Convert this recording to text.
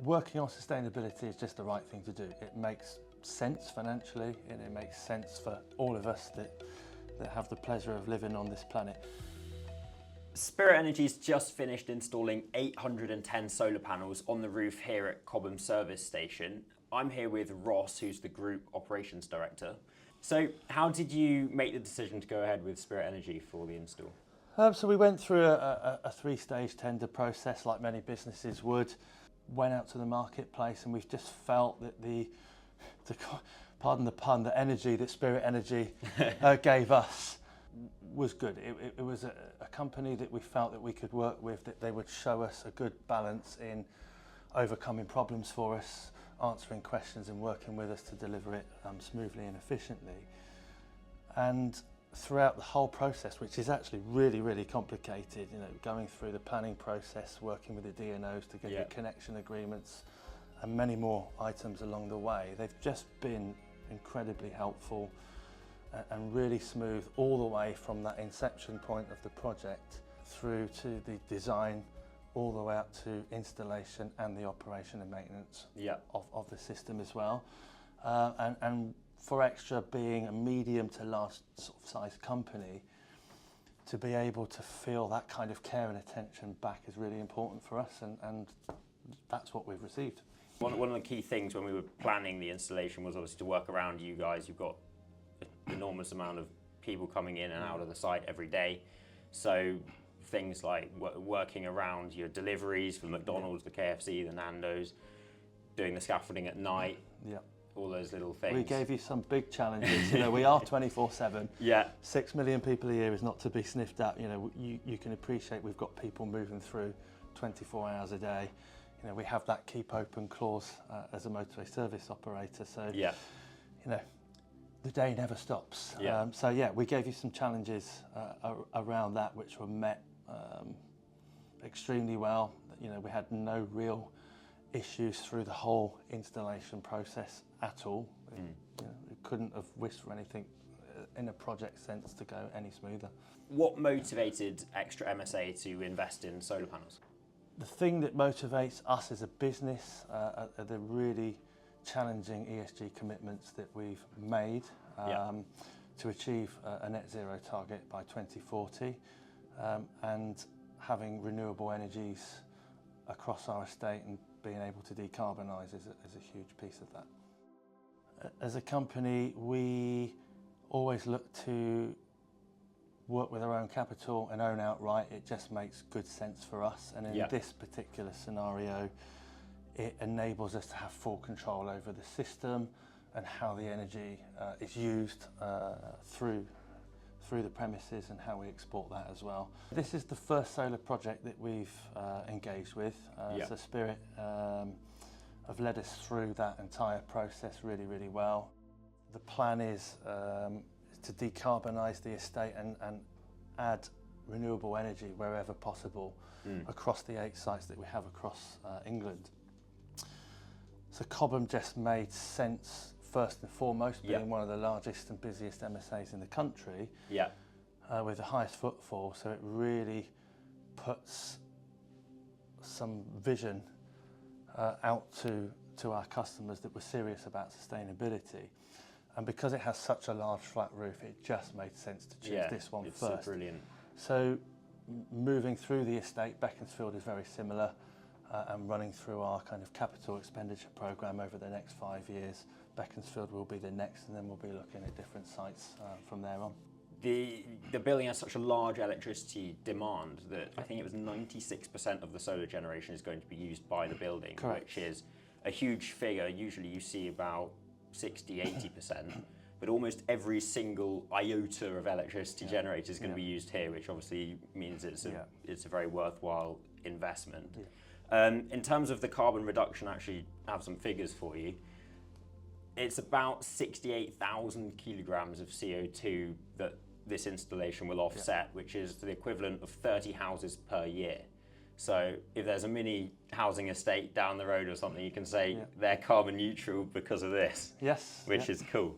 working on sustainability is just the right thing to do. It makes sense financially, and it makes sense for all of us that have the pleasure of living on this planet. Spirit Energy's just finished installing 810 solar panels on the roof here at Cobham Service Station. I'm here with Ross, who's the Group Operations Director. So how did you make the decision to go ahead with Spirit Energy for the install? So we went through a three-stage tender process like many businesses would, went out to the marketplace, and we've just felt that the pardon the pun, the energy that Spirit Energy gave us was good. It was a company that we felt that we could work with, that they would show us a good balance in overcoming problems for us, answering questions and working with us to deliver it smoothly and efficiently. And throughout the whole process, which is actually really, really complicated, going through the planning process, working with the DNOs to get the connection agreements and many more items along the way, they've just been incredibly helpful and really smooth all the way from that inception point of the project through to the design, all the way up to installation and the operation and maintenance of the system as well. And for Extra being a medium to large sort of size company, to be able to feel that kind of care and attention back is really important for us, and that's what we've received. One of the key things when we were planning the installation was obviously to work around you guys. You've got an enormous amount of people coming in and out of the site every day. So things like working around your deliveries for McDonald's, the KFC, the Nando's, doing the scaffolding at night, all those little things. We gave you some big challenges. We are 24/7. 6 million people a year is not to be sniffed at. You can appreciate we've got people moving through 24 hours a day. We have that keep open clause as a motorway service operator. So the day never stops. We gave you some challenges around that, which were met extremely well. We had no real issues through the whole installation process at all. It couldn't have wished for anything in a project sense to go any smoother. What motivated Extra MSA to invest in solar panels? The thing that motivates us as a business are the really challenging ESG commitments that we've made to achieve a net zero target by 2040, and having renewable energies across our estate and being able to decarbonise is a huge piece of that. As a company, we always look to work with our own capital and own outright. It just makes good sense for us, and in this particular scenario, it enables us to have full control over the system and how the energy is used through the premises, and how we export that as well. This is the first solar project that we've engaged with. So Spirit have led us through that entire process really, really well. The plan is to decarbonise the estate and add renewable energy wherever possible across the 8 sites that we have across England. So Cobham just made sense first and foremost, being one of the largest and busiest MSAs in the country, with the highest footfall. So it really puts some vision out to our customers that we're serious about sustainability. And because it has such a large flat roof, it just made sense to choose this one first. It's brilliant. So moving through the estate, Beaconsfield is very similar, and running through our kind of capital expenditure programme over the next 5 years. Beaconsfield will be the next, and then we'll be looking at different sites from there on. The building has such a large electricity demand that I think it was 96% of the solar generation is going to be used by the building, which is a huge figure. Usually you see about 60–80%, but almost every single iota of electricity generated is going to be used here, which obviously means it's a very worthwhile investment. In terms of the carbon reduction, I actually have some figures for you. It's about 68,000 kilograms of CO2 that this installation will offset, which is the equivalent of 30 houses per year. So if there's a mini housing estate down the road or something, you can say they're carbon neutral because of this, which is cool.